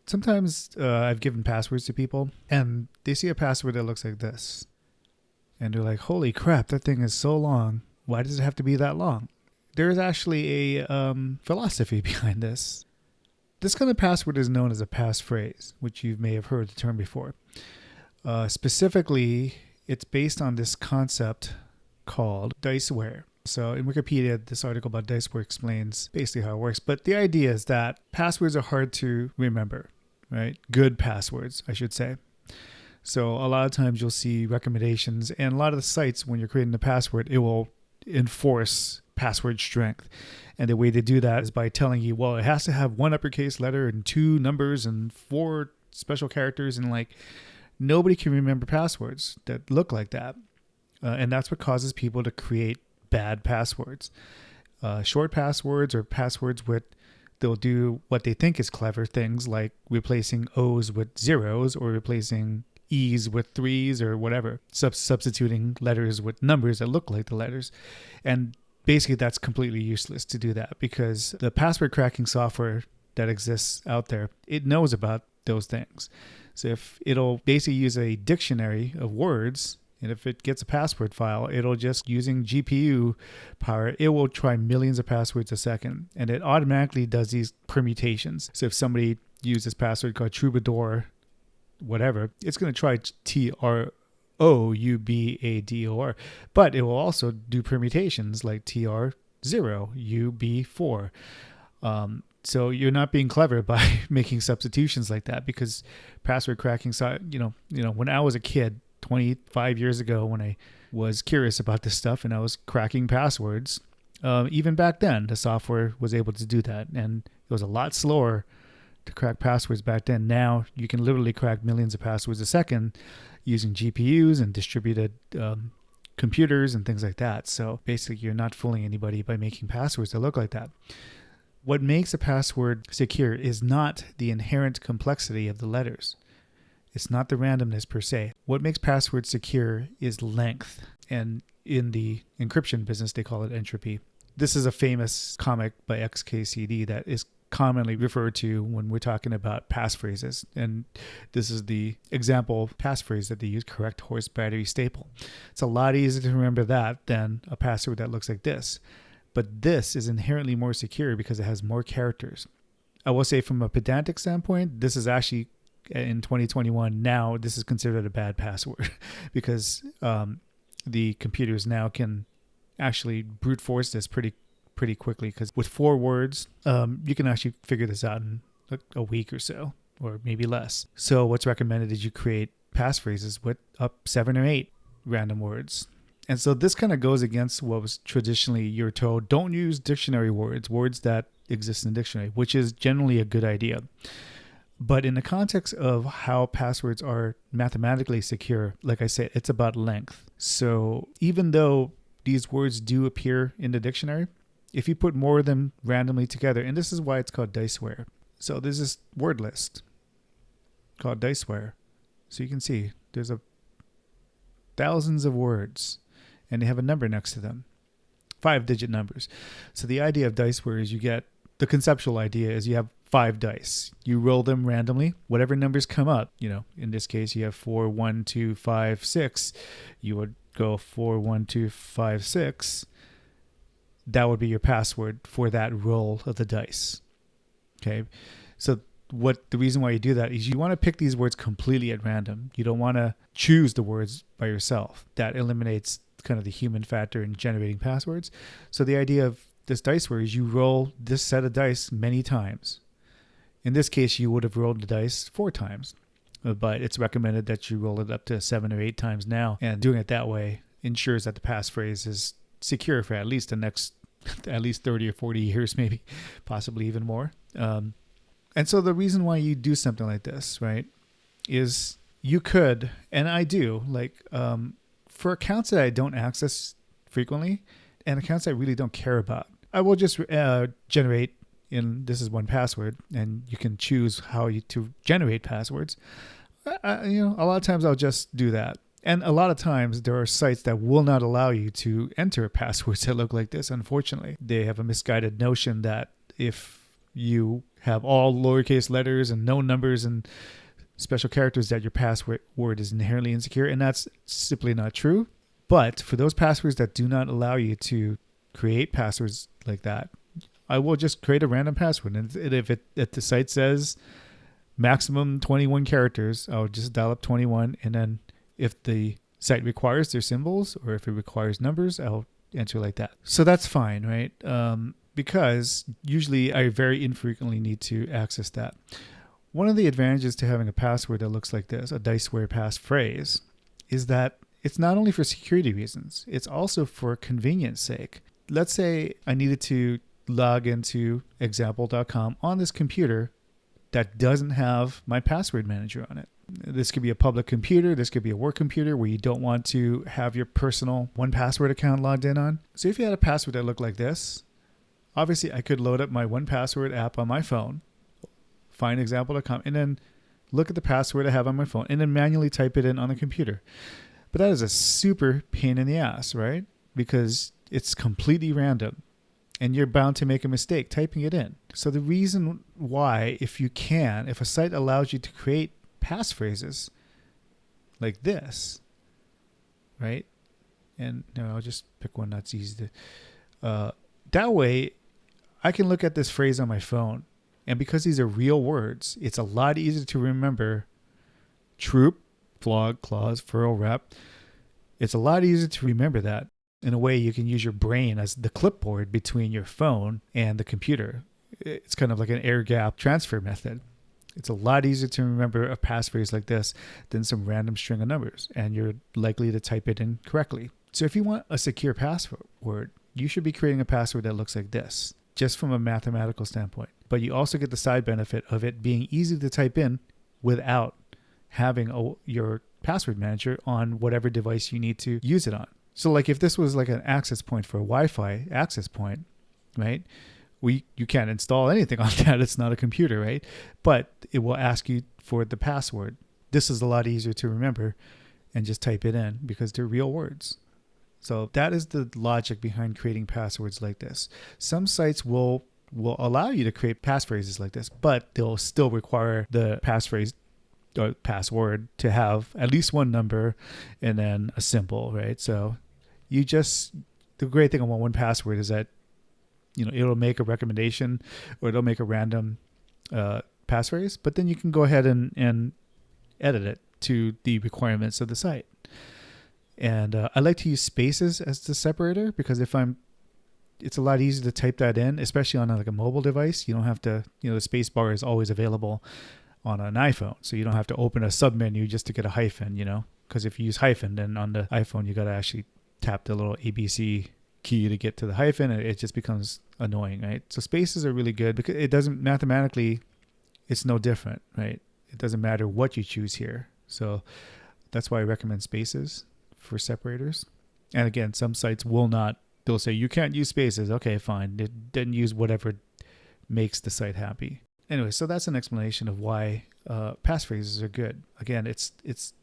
Sometimes I've given passwords to people and they see a password that looks like this. And they're like, holy crap, that thing is so long. Why does it have to be that long? There is actually a philosophy behind this. This kind of password is known as a passphrase, which you may have heard the term before. Specifically, it's based on this concept called diceware. So in Wikipedia, this article about diceware explains basically how it works. But the idea is that passwords are hard to remember, right? Good passwords, I should say. So a lot of times you'll see recommendations, and a lot of the sites, when you're creating a password, it will enforce password strength. And the way they do that is by telling you, well, it has to have one uppercase letter and 2 numbers and 4 special characters. And like, nobody can remember passwords that look like that. And that's what causes people to create bad passwords. Short passwords or passwords with, they'll do what they think is clever things like replacing O's with zeros or replacing E's with 3's or whatever, substituting letters with numbers that look like the letters. And basically that's completely useless to do that, because the password cracking software that exists out there, it knows about those things. So if it'll basically use a dictionary of words, and if it gets a password file, it'll just, using GPU power, it will try millions of passwords a second. And it automatically does these permutations. So if somebody uses password called Troubadour, whatever, it's going to try TROUBADOR, but it will also do permutations like TR0UB4. So you're not being clever by making substitutions like that, because password cracking, when I was a kid 25 years ago, when I was curious about this stuff and I was cracking passwords, even back then, the software was able to do that. And it was a lot slower to crack passwords back then. Now you can literally crack millions of passwords a second using GPUs and distributed computers and things like that. So basically, you're not fooling anybody by making passwords that look like that. What makes a password secure is not the inherent complexity of the letters. It's not the randomness per se. What makes passwords secure is length. And in the encryption business, they call it entropy. This is a famous comic by XKCD that is commonly referred to when we're talking about passphrases. And this is the example passphrase that they use: correct horse battery staple. It's a lot easier to remember that than a password that looks like this. But this is inherently more secure because it has more characters. I will say, from a pedantic standpoint, this is actually, in 2021, now this is considered a bad password because the computers now can actually brute force this pretty quickly, because with 4 words, you can actually figure this out in a week or so, or maybe less. So what's recommended is you create passphrases with up 7 or 8 random words. And so this kind of goes against what was traditionally, you're told, don't use dictionary words that exist in the dictionary, which is generally a good idea. But in the context of how passwords are mathematically secure, like I said, it's about length. So even though these words do appear in the dictionary, if you put more of them randomly together, and this is why it's called diceware. So there's this word list called diceware. So you can see there's thousands of words, and they have a number next to them, 5-digit numbers. So the idea of diceware is the conceptual idea is you have 5 dice. You roll them randomly. Whatever numbers come up, in this case, you have 4, 1, 2, 5, 6. You would go 4, 1, 2, 5, 6. That would be your password for that roll of the dice. Okay. So the reason why you do that is you want to pick these words completely at random. You don't want to choose the words by yourself. That eliminates kind of the human factor in generating passwords. So the idea of this diceware is you roll this set of dice many times. In this case, you would have rolled the dice 4 times, but it's recommended that you roll it up to 7 or 8 times now. And doing it that way ensures that the passphrase is secure for at least the next 30 or 40 years, maybe, possibly even more. And so the reason why you do something like this, right, is you could, and I do, for accounts that I don't access frequently and accounts I really don't care about, I will just generate this is one password, and you can choose how to generate passwords. A lot of times I'll just do that. And a lot of times there are sites that will not allow you to enter passwords that look like this. Unfortunately, they have a misguided notion that if you have all lowercase letters and no numbers and special characters, that your password is inherently insecure, and that's simply not true. But for those passwords that do not allow you to create passwords like that, I will just create a random password, and if the site says maximum 21 characters, I'll just dial up 21, and then if the site requires their symbols or if it requires numbers, I'll enter like that. So that's fine, right? Because usually I very infrequently need to access that. One of the advantages to having a password that looks like this, a diceware passphrase, is that it's not only for security reasons, it's also for convenience sake. Let's say I needed to log into example.com on this computer that doesn't have my password manager on it. This could be a public computer. This could be a work computer where you don't want to have your personal 1Password account logged in on. So if you had a password that looked like this, obviously I could load up my 1Password app on my phone, find example.com, and then look at the password I have on my phone and then manually type it in on the computer. But that is a super pain in the ass, right? Because it's completely random and you're bound to make a mistake typing it in. So the reason why, if a site allows you to create passphrases like this, right? And I'll just pick one that's easy to, that way I can look at this phrase on my phone. And because these are real words, it's a lot easier to remember. Troop, flog, clause, furl, rep. It's a lot easier to remember that. In a way, you can use your brain as the clipboard between your phone and the computer. It's kind of like an air gap transfer method. It's a lot easier to remember a passphrase like this than some random string of numbers, and you're likely to type it in correctly. So if you want a secure password, you should be creating a password that looks like this, just from a mathematical standpoint. But you also get the side benefit of it being easy to type in without having your password manager on whatever device you need to use it on. So like if this was like an access point for a Wi-Fi access point, right? You can't install anything on that. It's not a computer, right? But it will ask you for the password. This is a lot easier to remember and just type it in because they're real words. So that is the logic behind creating passwords like this. Some sites will allow you to create passphrases like this, but they'll still require the passphrase or password to have at least one number and then a symbol, right? So the great thing about 1Password is that it'll make a recommendation or it'll make a random passphrase, but then you can go ahead and edit it to the requirements of the site. And I like to use spaces as the separator because it's a lot easier to type that in, especially on like a mobile device. You don't have to, the space bar is always available on an iPhone. So you don't have to open a submenu just to get a hyphen, because if you use hyphen, then on the iPhone, you got to actually tap the little ABC key to get to the hyphen, and it just becomes annoying, right? So spaces are really good because it doesn't mathematically, it's no different, right? It doesn't matter what you choose here. So that's why I recommend spaces for separators. And again, some sites they'll say you can't use spaces. Okay, fine. Then use whatever makes the site happy. Anyway, so that's an explanation of why passphrases are good. Again, it's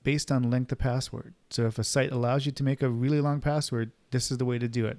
based on length of password. So if a site allows you to make a really long password, this is the way to do it.